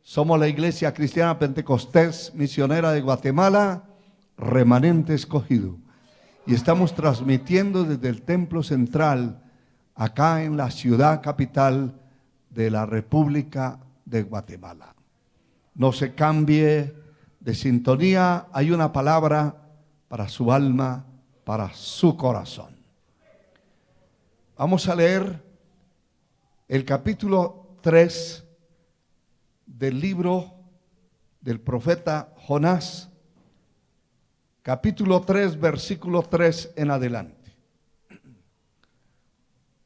Somos la Iglesia Cristiana Pentecostés Misionera de Guatemala, remanente escogido. Y estamos transmitiendo desde el Templo Central, acá en la ciudad capital de la República de Guatemala. No se cambie de sintonía, hay una palabra para su alma, para su corazón. Vamos a leer el capítulo 3 del libro del profeta Jonás, capítulo 3, versículo 3 en adelante.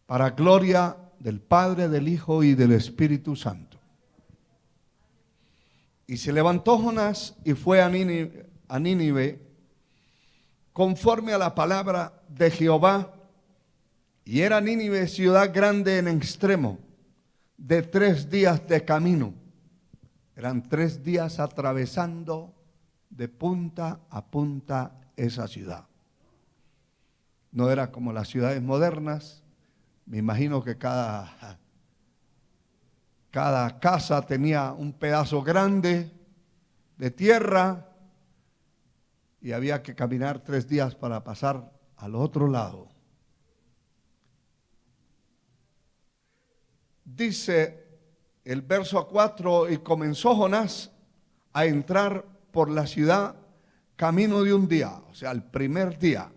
Para gloria del Padre, del Hijo y del Espíritu Santo. Y se levantó Jonás y fue a Nínive, conforme a la palabra de Jehová. Y era Nínive ciudad grande en extremo, de 3 días de camino. Eran 3 días atravesando de punta a punta esa ciudad. No era como las ciudades modernas. Me imagino que cada casa tenía un pedazo grande de tierra y había que caminar 3 días para pasar al otro lado. Dice el verso 4, y comenzó Jonás a entrar por la ciudad camino de un día, o sea, el primer día,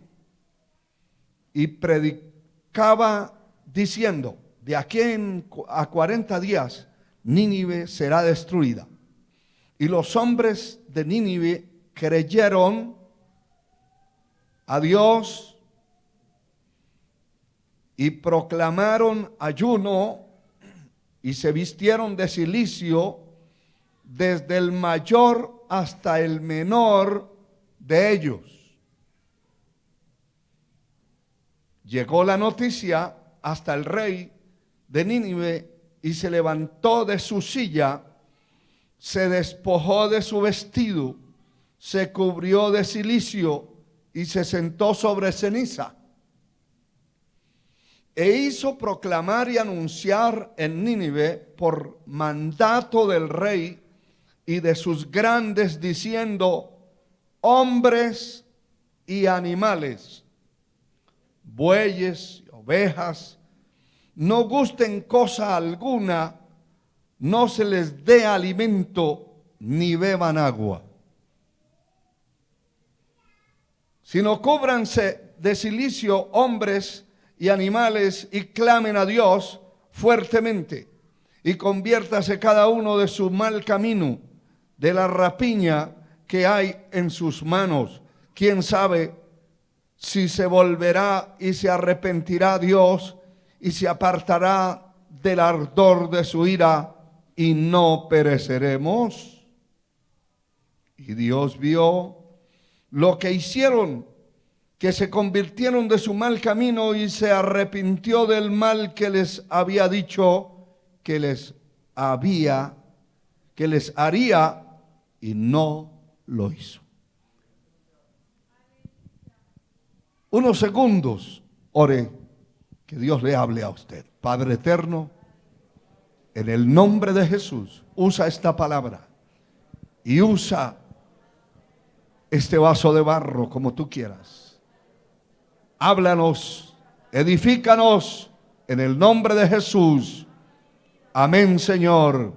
y predicaba diciendo: de aquí a 40 días Nínive será destruida. Y los hombres de Nínive creyeron a Dios y proclamaron ayuno y se vistieron de cilicio, desde el mayor hasta el menor de ellos. Llegó la noticia hasta el rey de Nínive y se levantó de su silla, se despojó de su vestido, se cubrió de cilicio y se sentó sobre ceniza. E hizo proclamar y anunciar en Nínive por mandato del rey y de sus grandes, diciendo: hombres y animales, bueyes y ovejas, no gusten cosa alguna, no se les dé alimento ni beban agua, sino cúbranse de cilicio hombres y animales y clamen a Dios fuertemente, y conviértase cada uno de su mal camino, de la rapiña que hay en sus manos. ¿Quién sabe si se volverá y se arrepentirá Dios y se apartará del ardor de su ira y no pereceremos? Y Dios vio lo que hicieron, que se convirtieron de su mal camino, y se arrepintió del mal que les había dicho que les haría, y no lo hizo. Unos segundos, ore, que Dios le hable a usted. Padre eterno, en el nombre de Jesús, usa esta palabra y usa este vaso de barro como tú quieras. Háblanos, edifícanos en el nombre de Jesús. Amén, Señor,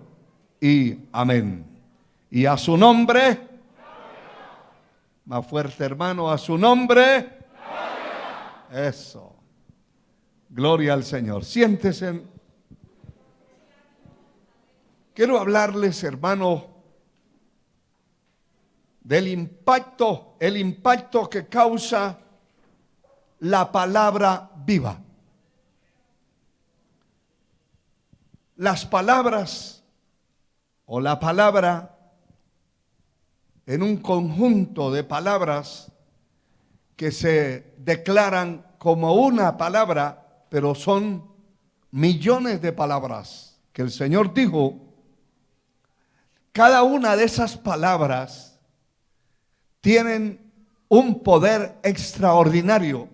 y amén. Y a su nombre, más fuerte, hermano, a su nombre. Eso. Gloria al Señor. Siéntese. Quiero hablarles, hermano, del impacto, el impacto que causa la palabra viva. Las palabras o la palabra, en un conjunto de palabras que se declaran como una palabra, pero son millones de palabras que el Señor dijo. Cada una de esas palabras tienen un poder extraordinario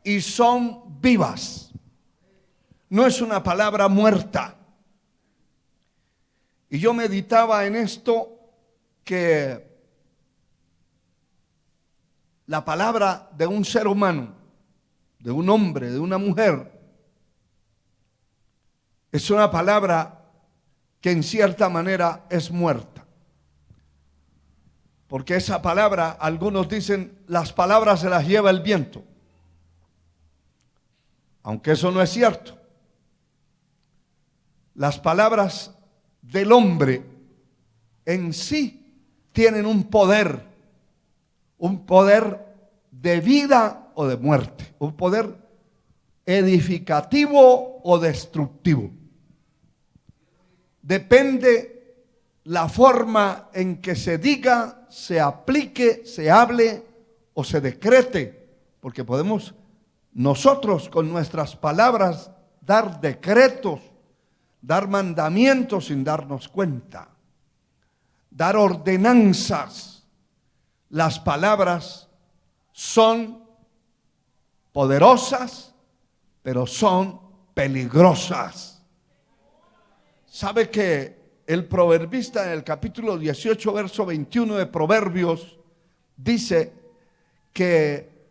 y son vivas. No es una palabra muerta. Y yo meditaba en esto, que la palabra de un ser humano, de un hombre, de una mujer, es una palabra que en cierta manera es muerta. Porque esa palabra, algunos dicen, las palabras se las lleva el viento. Aunque eso no es cierto. Las palabras del hombre en sí tienen un poder de vida o de muerte, un poder edificativo o destructivo. Depende la forma en que se diga, se aplique, se hable o se decrete, porque podemos nosotros con nuestras palabras dar decretos, dar mandamientos sin darnos cuenta, dar ordenanzas. Las palabras son poderosas, pero son peligrosas. ¿Sabe que el proverbista en el capítulo 18, verso 21 de Proverbios dice que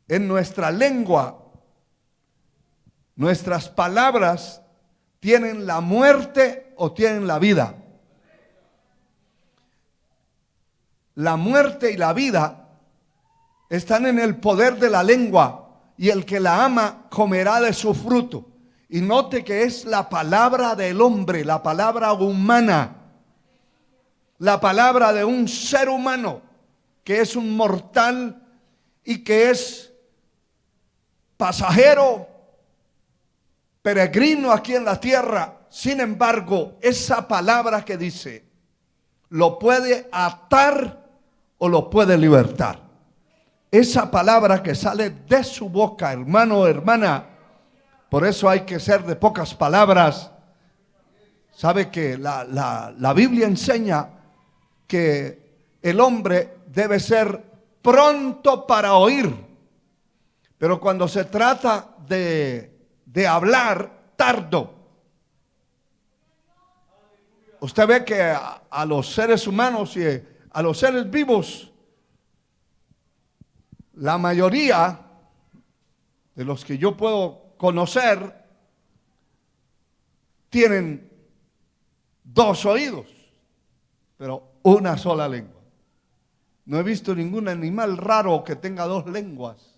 en nuestra lengua, nuestras palabras tienen la muerte o tienen la vida? La muerte y la vida están en el poder de la lengua, y el que la ama comerá de su fruto. Y note que es la palabra del hombre, la palabra humana, la palabra de un ser humano que es un mortal y que es pasajero, peregrino aquí en la tierra. Sin embargo, esa palabra que dice, lo puede atar o lo puede libertar. Esa palabra que sale de su boca, hermano o hermana. Por eso hay que ser de pocas palabras. Sabe que la Biblia enseña que el hombre debe ser pronto para oír, pero cuando se trata de hablar, tardo. Usted ve que a los seres humanos y a los seres vivos, la mayoría de los que yo puedo conocer tienen dos oídos, pero una sola lengua. No he visto ningún animal raro que tenga dos lenguas.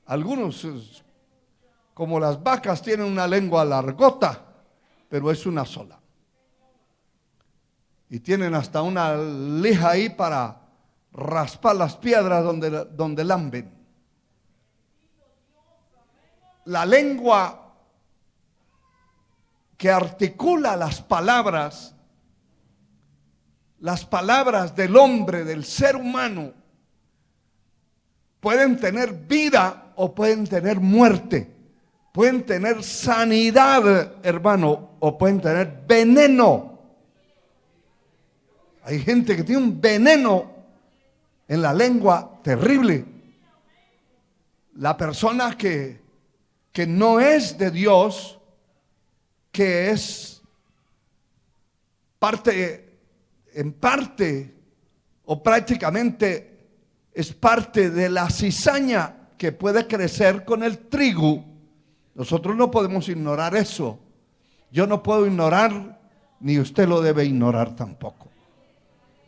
Algunos, como las vacas, tienen una lengua largota, pero es una sola. Y tienen hasta una lija ahí para raspar las piedras donde lamben. La lengua que articula las palabras del hombre, del ser humano, pueden tener vida o pueden tener muerte, pueden tener sanidad, hermano, o pueden tener veneno. Hay gente que tiene un veneno en la lengua terrible. La persona que no es de Dios, que es en parte o prácticamente es parte de la cizaña que puede crecer con el trigo. Nosotros no podemos ignorar eso. Yo no puedo ignorar, ni usted lo debe ignorar tampoco,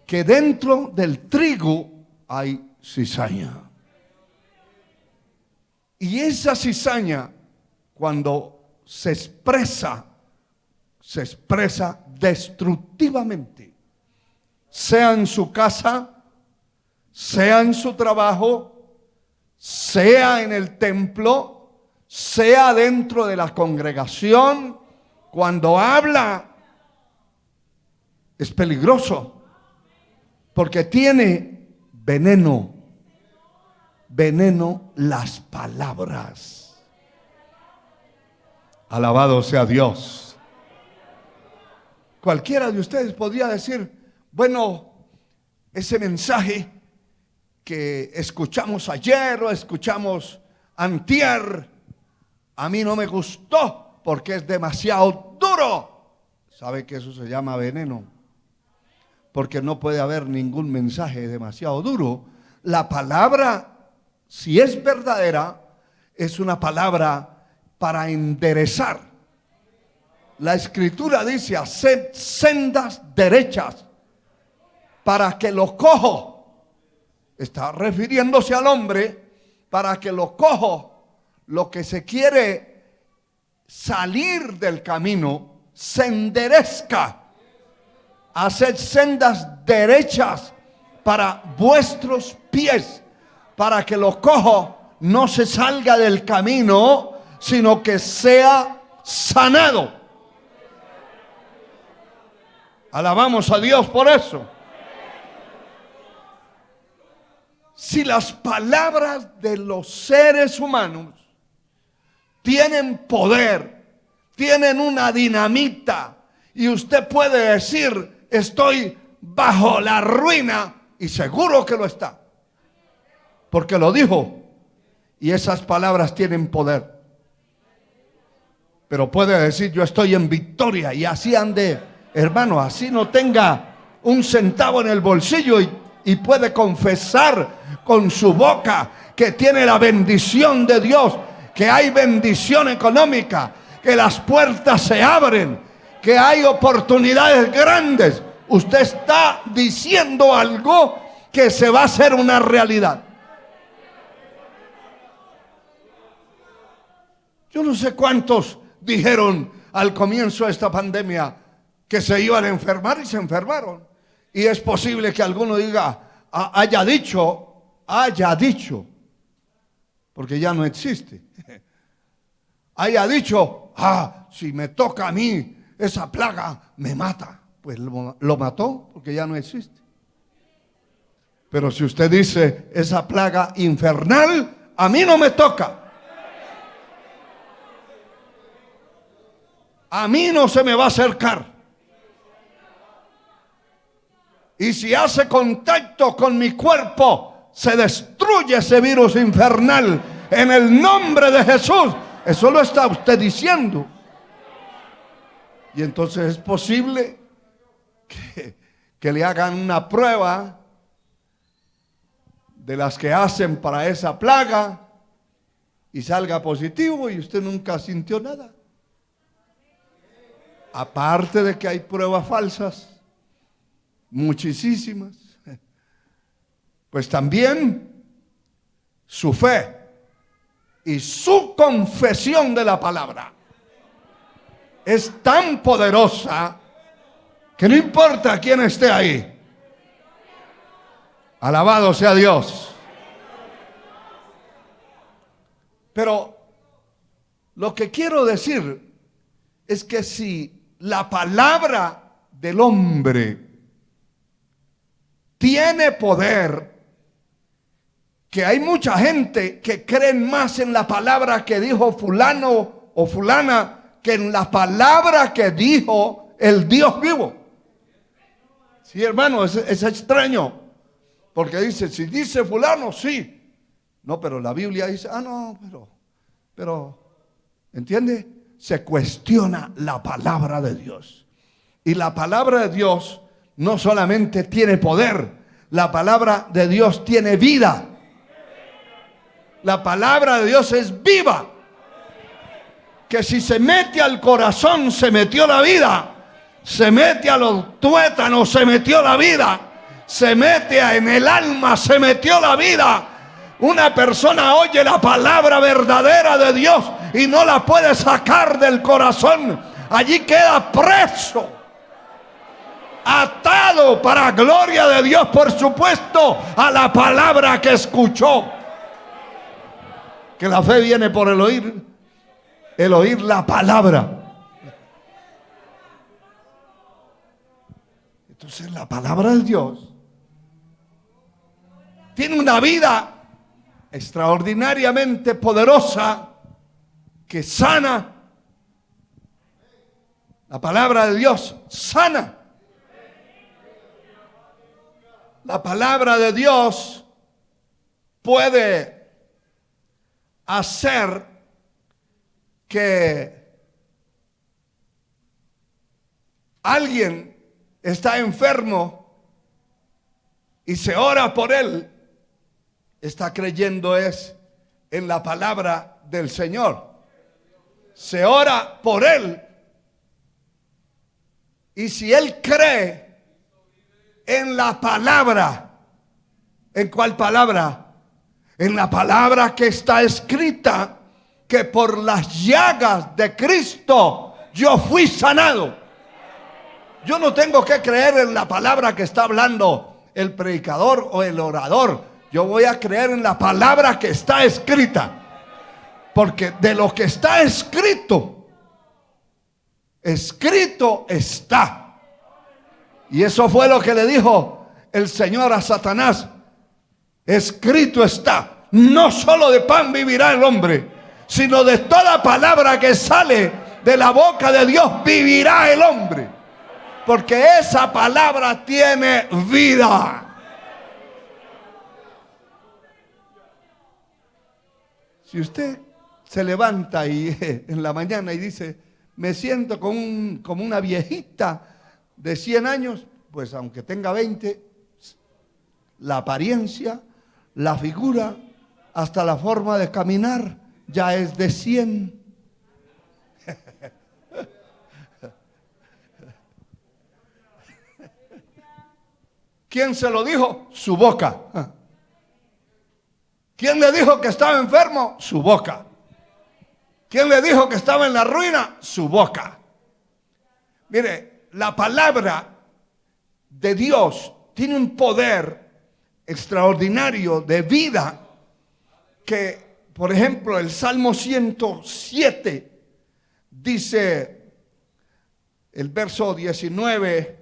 que dentro del trigo hay cizaña. Y esa cizaña, cuando se expresa destructivamente, sea en su casa, sea en su trabajo, sea en el templo, sea dentro de la congregación. Cuando habla es peligroso, porque tiene veneno las palabras. Alabado sea Dios. Cualquiera de ustedes podría decir, bueno, ese mensaje que escuchamos ayer o escuchamos antier, a mí no me gustó porque es demasiado duro. ¿Sabe que eso se llama veneno? Porque no puede haber ningún mensaje demasiado duro. La palabra, si es verdadera, es una palabra para enderezar. La Escritura dice: haced sendas derechas para que los cojos, está refiriéndose al hombre, para que los cojos, lo que se quiere salir del camino, se enderezca. Haced sendas derechas para vuestros pies, para que los cojos no se salga del camino, sino que sea sanado. Alabamos a Dios por eso. Si las palabras de los seres humanos tienen poder, tienen una dinamita, y usted puede decir: estoy bajo la ruina, y seguro que lo está, porque lo dijo, y esas palabras tienen poder. Pero puede decir: yo estoy en victoria, y así ande, hermano, así no tenga un centavo en el bolsillo, y puede confesar con su boca que tiene la bendición de Dios, que hay bendición económica, que las puertas se abren, que hay oportunidades grandes. Usted está diciendo algo que se va a hacer una realidad. Yo no sé cuántos dijeron al comienzo de esta pandemia que se iban a enfermar, y se enfermaron. Y es posible que alguno diga, haya dicho, porque ya no existe, haya dicho: si me toca a mí esa plaga, me mata. Pues lo mató, porque ya no existe. Pero si usted dice: esa plaga infernal a mí no me toca, a mí no se me va a acercar, y si hace contacto con mi cuerpo, se destruye ese virus infernal en el nombre de Jesús. Eso lo está usted diciendo. Y entonces es posible que le hagan una prueba de las que hacen para esa plaga, y salga positivo, y usted nunca sintió nada. Aparte de que hay pruebas falsas, muchísimas, pues también su fe y su confesión de la palabra es tan poderosa que no importa quién esté ahí. Alabado sea Dios. Pero lo que quiero decir es que si la palabra del hombre tiene poder, que hay mucha gente que cree más en la palabra que dijo fulano o fulana que en la palabra que dijo el Dios vivo. Sí, hermano, es extraño, porque dice: si dice fulano, sí. No, pero la Biblia dice: no, pero, ¿entiende? Se cuestiona la palabra de Dios. Y la palabra de Dios no solamente tiene poder, la palabra de Dios tiene vida. La palabra de Dios es viva, que si se mete al corazón, se metió la vida. Se mete a los tuétanos, se metió la vida. Se mete en el alma, se metió la vida. Una persona oye la palabra verdadera de Dios y no la puede sacar del corazón. Allí queda preso, atado para gloria de Dios, por supuesto, a la palabra que escuchó. Que la fe viene por el oír la palabra. Entonces la palabra de Dios tiene una vida extraordinariamente poderosa que sana. La palabra de Dios sana. La palabra de Dios puede hacer que alguien está enfermo y se ora por él, está creyendo es en la palabra del Señor. Se ora por él, y si él cree en la palabra, ¿en cuál palabra? En la palabra que está escrita, que por las llagas de Cristo yo fui sanado. Yo no tengo que creer en la palabra que está hablando el predicador o el orador. Yo voy a creer en la palabra que está escrita. Porque de lo que está escrito, escrito está. Y eso fue lo que le dijo el Señor a Satanás. Escrito está. No solo de pan vivirá el hombre, sino de toda palabra que sale de la boca de Dios vivirá el hombre. Porque esa palabra tiene vida. Si usted se levanta y en la mañana y dice, me siento como una viejita de 100 años, pues aunque tenga 20, la apariencia, la figura, hasta la forma de caminar ya es de 100. ¿Quién se lo dijo? Su boca. ¿Quién le dijo que estaba enfermo? Su boca. ¿Quién le dijo que estaba en la ruina? Su boca. Mire, la palabra de Dios tiene un poder extraordinario de vida que, por ejemplo, el Salmo 107 dice, el verso 19,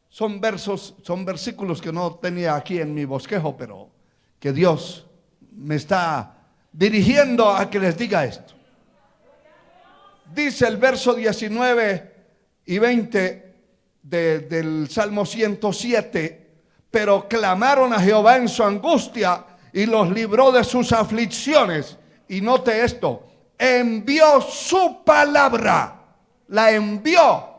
son versículos que no tenía aquí en mi bosquejo, pero que Dios me está dirigiendo a que les diga esto. Dice el verso 19 y 20 del Salmo 107, pero clamaron a Jehová en su angustia y los libró de sus aflicciones. Y note esto, envió su palabra, la envió.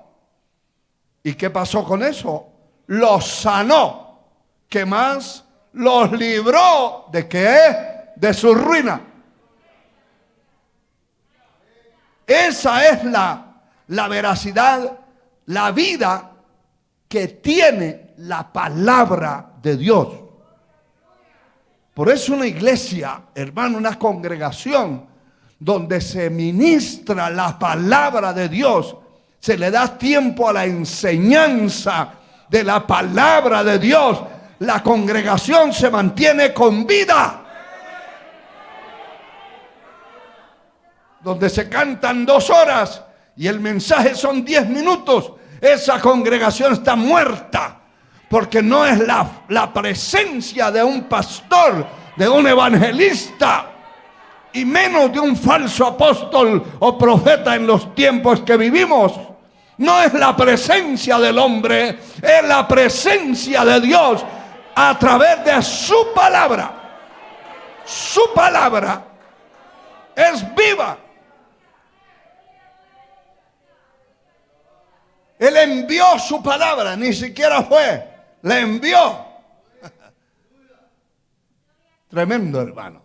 ¿Y qué pasó con eso? Los sanó. ¿Qué más? Los libró. ¿De qué? De su ruina. Esa es la veracidad, la vida que tiene la palabra de Dios. Por eso una iglesia, hermano, una congregación donde se ministra la palabra de Dios, se le da tiempo a la enseñanza de la palabra de Dios, la congregación se mantiene con vida. Donde se cantan 2 horas y el mensaje son 10 minutos, esa congregación está muerta, porque no es la presencia de un pastor, de un evangelista, y menos de un falso apóstol o profeta en los tiempos que vivimos. No es la presencia del hombre, es la presencia de Dios a través de su palabra. Su palabra es viva. Él envió su palabra, ni siquiera fue, la envió. Tremendo, hermano.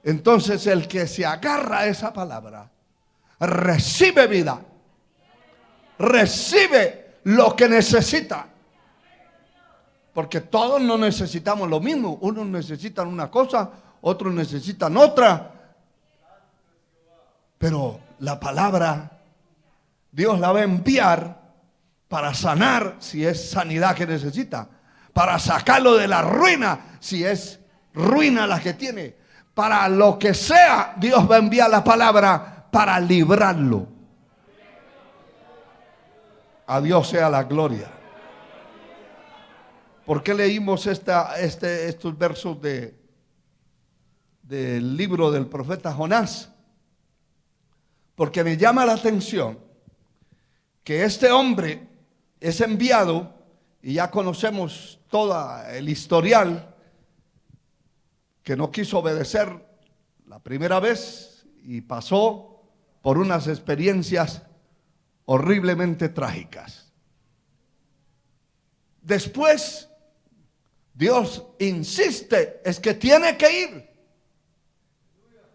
Entonces el que se agarra a esa palabra recibe vida, recibe lo que necesita. Porque todos no necesitamos lo mismo. Unos necesitan una cosa, otros necesitan otra. Pero la palabra Dios la va a enviar para sanar si es sanidad que necesita, para sacarlo de la ruina si es ruina la que tiene. Para lo que sea, Dios va a enviar la palabra para librarlo. A Dios sea la gloria. ¿Por qué leímos estos versos del libro del profeta Jonás? Porque me llama la atención que este hombre es enviado, y ya conocemos todo el historial, que no quiso obedecer la primera vez y pasó por unas experiencias horriblemente trágicas. Después, Dios insiste, es que tiene que ir.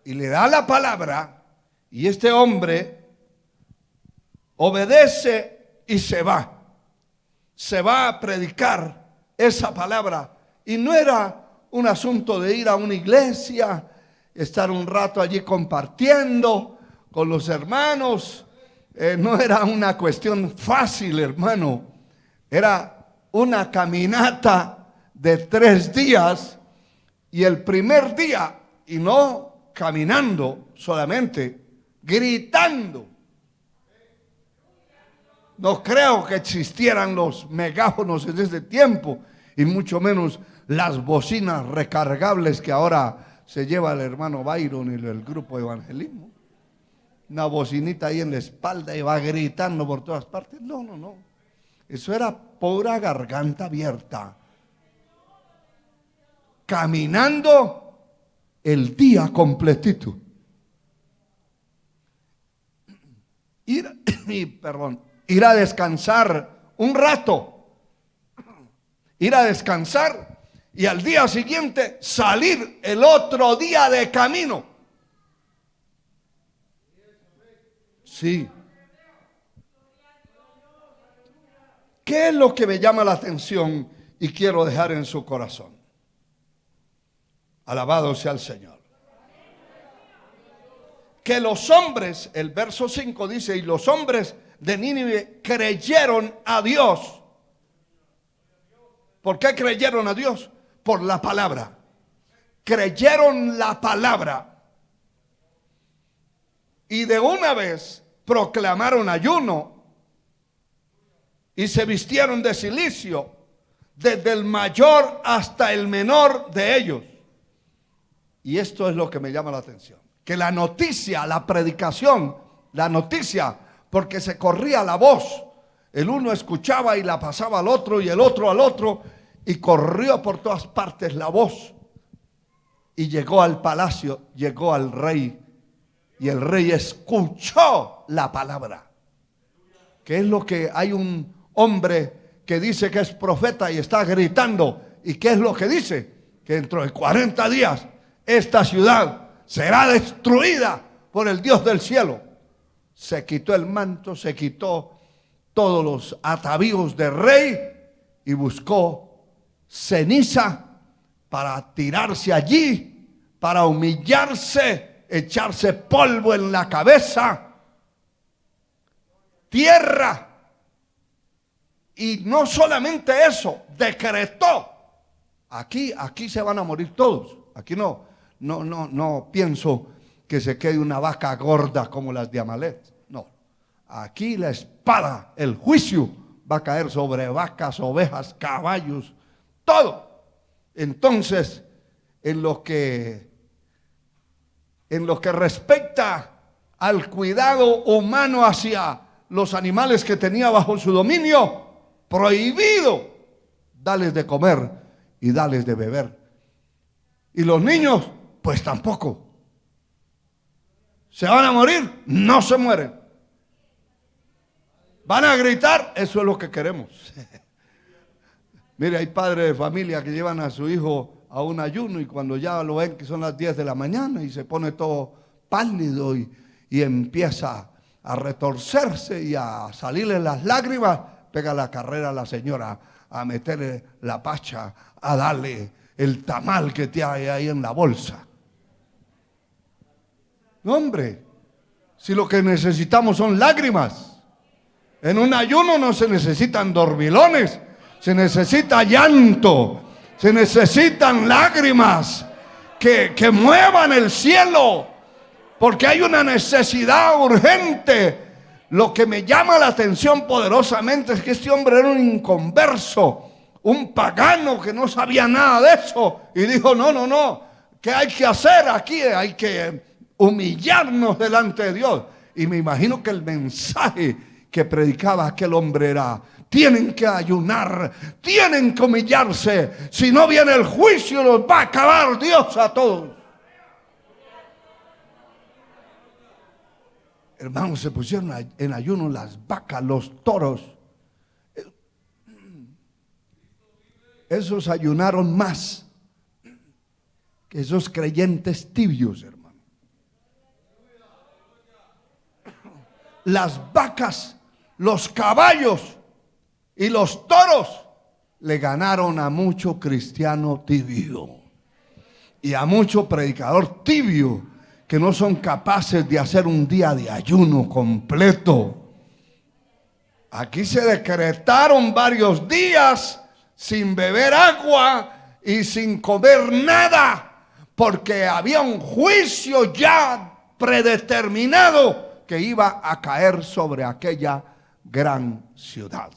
Y le da la palabra, y este hombre obedece y se va. Se va a predicar esa palabra. Y no era un asunto de ir a una iglesia, estar un rato allí compartiendo con los hermanos. No era una cuestión fácil, hermano. Era una caminata de 3 días. Y el primer día, y no caminando solamente, gritando. No creo que existieran los megáfonos en ese tiempo, y mucho menos las bocinas recargables que ahora se lleva el hermano Byron y el grupo de evangelismo. Una bocinita ahí en la espalda y va gritando por todas partes. No, no, no. Eso era pura garganta abierta. Caminando el día completito. Ir a descansar un rato. Ir a descansar y al día siguiente salir el otro día de camino. Sí. ¿Qué es lo que me llama la atención y quiero dejar en su corazón? Alabado sea el Señor. Que los hombres, el verso 5 dice, y los hombres de Nínive creyeron a Dios. ¿Por qué creyeron a Dios? Por la palabra. Creyeron la palabra. Y de una vez proclamaron ayuno y se vistieron de cilicio, desde el mayor hasta el menor de ellos. Y esto es lo que me llama la atención. Que la noticia, la predicación, la noticia, porque se corría la voz. El uno escuchaba y la pasaba al otro y el otro al otro, y corrió por todas partes la voz. Y llegó al palacio, llegó al rey, y el rey escuchó la palabra. ¿Qué es lo que hay un hombre que dice que es profeta y está gritando? ¿Y qué es lo que dice? Que dentro de 40 días esta ciudad será destruida por el Dios del cielo. Se quitó el manto, se quitó todos los atavíos de rey y buscó ceniza para tirarse allí, para humillarse, echarse polvo en la cabeza, tierra. Y no solamente eso, decretó: aquí se van a morir todos. Aquí no pienso que se quede una vaca gorda como las de Amalek. No, aquí la espada, el juicio va a caer sobre vacas, ovejas, caballos, todo. Entonces, en lo que respecta al cuidado humano hacia los animales que tenía bajo su dominio, prohibido darles de comer y darles de beber. Y los niños, pues tampoco. ¿Se van a morir? No se mueren. ¿Van a gritar? Eso es lo que queremos. Mire, hay padres de familia que llevan a su hijo a un ayuno y cuando ya lo ven que son las 10 de la mañana y se pone todo pálido y empieza a retorcerse y a salirle las lágrimas, pega la carrera a la señora a meterle la pacha, a darle el tamal que tiene ahí en la bolsa. No, hombre, si lo que necesitamos son lágrimas. En un ayuno no se necesitan dormilones, se necesita llanto, se necesitan lágrimas que muevan el cielo, porque hay una necesidad urgente. Lo que me llama la atención poderosamente es que este hombre era un inconverso, un pagano que no sabía nada de eso, y dijo: no, ¿qué hay que hacer aquí? Hay que humillarnos delante de Dios. Y me imagino que el mensaje que predicaba aquel hombre era: tienen que ayunar, tienen que humillarse, si no viene el juicio, los va a acabar Dios a todos. Hermanos, se pusieron en ayuno las vacas, los toros. Esos ayunaron más que esos creyentes tibios, hermano. Las vacas, los caballos y los toros le ganaron a mucho cristiano tibio y a mucho predicador tibio que no son capaces de hacer un día de ayuno completo. Aquí se decretaron varios días sin beber agua y sin comer nada, porque había un juicio ya predeterminado que iba a caer sobre aquella gran ciudad.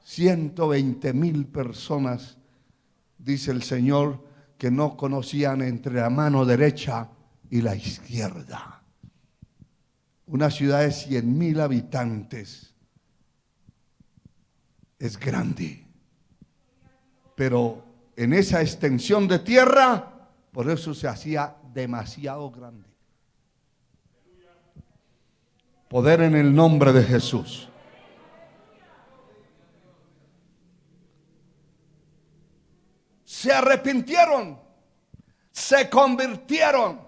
120,000 personas, dice el Señor, que no conocían entre la mano derecha y la izquierda. Una ciudad de 100,000 habitantes es grande, pero en esa extensión de tierra, por eso se hacía demasiado grande. Poder en el nombre de Jesús. Se arrepintieron, se convirtieron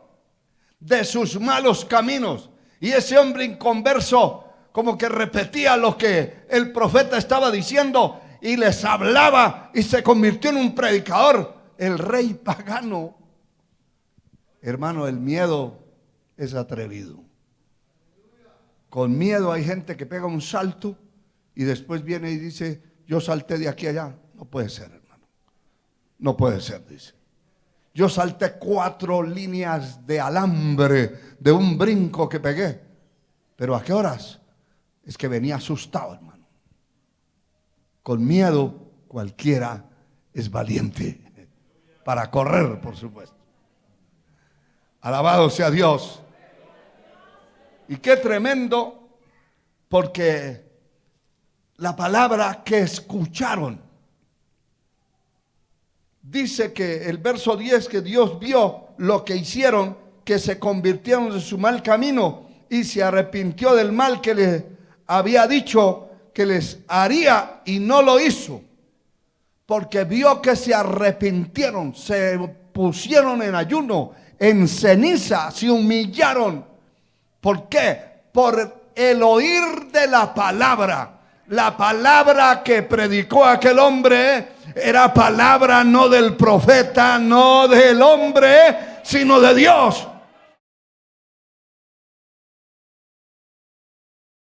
de sus malos caminos. Y ese hombre inconverso como que repetía lo que el profeta estaba diciendo y les hablaba y se convirtió en un predicador. El rey pagano. Hermano, el miedo es atrevido. Con miedo hay gente que pega un salto y después viene y dice, yo salté de aquí a allá. No puede ser, hermano. No puede ser, dice. Yo salté 4 líneas de alambre de un brinco que pegué. ¿Pero a qué horas? Es que venía asustado, hermano. Con miedo cualquiera es valiente. Para correr, por supuesto. Alabado sea Dios. Y qué tremendo, porque la palabra que escucharon, dice que el verso 10, que Dios vio lo que hicieron, que se convirtieron de su mal camino y se arrepintió del mal que les había dicho que les haría y no lo hizo. Porque vio que se arrepintieron, se pusieron en ayuno, en ceniza, se humillaron. ¿Por qué? Por el oír de la palabra. La palabra que predicó aquel hombre era palabra no del profeta, no del hombre, sino de Dios.